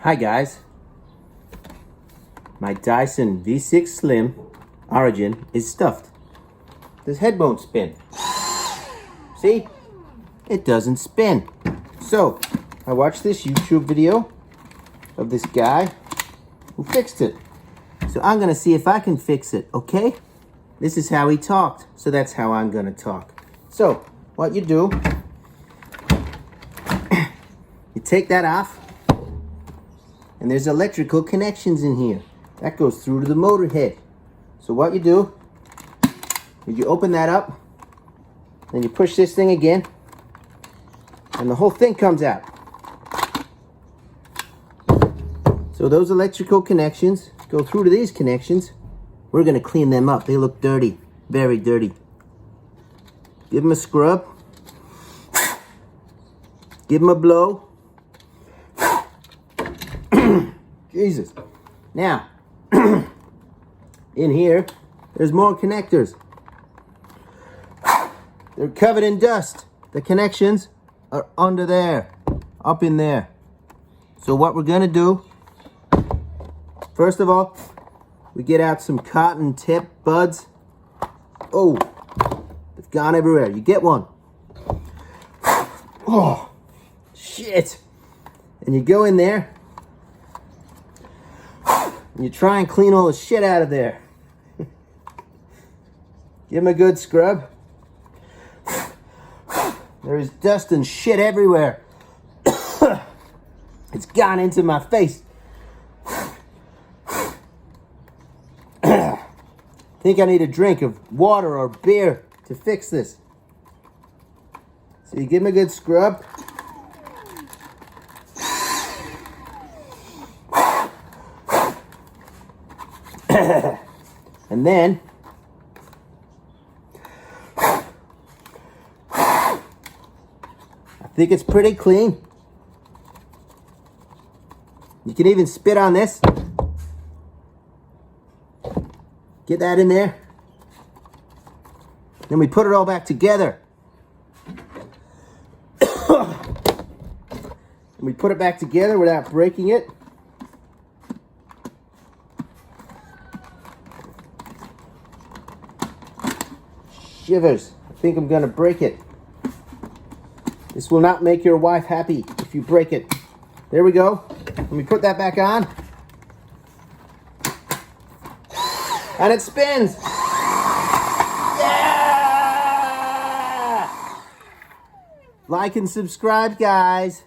Hi guys, my Dyson V6 Slim Origin is stuffed. This head won't spin. See? It doesn't spin. So, I watched this YouTube video of this guy who fixed it. So I'm gonna see if I can fix it, okay? This is how he talked, so that's how I'm gonna talk. So, what you do, you take that off, and there's electrical connections in here. That goes through to the motor head. So what you do is you open that up, and you push this thing again, and the whole thing comes out. So those electrical connections go through to these connections. We're gonna clean them up. They look dirty, very dirty. Give them a scrub. Give them a blow. Jesus. Now, in here, there's more connectors. They're covered in dust. The connections are under there, up in there. So what we're gonna do, first of all, we get out some cotton tip buds. Oh, they've gone everywhere. You get one. Oh, shit. And you go in there, and you try and clean all the shit out of there. Give them a good scrub. There is dust and shit everywhere. It's gone into my face. Think I need a drink of water or beer to fix this. So you give them a good scrub. And then I think it's pretty clean. You can even spit on this. Get that in there. Then we put it all back together. And we put it back together without breaking it. Shivers. I think I'm gonna break it. This will not make your wife happy if you break it. There we go. Let me put that back on. And it spins. Yeah! Like and subscribe, guys.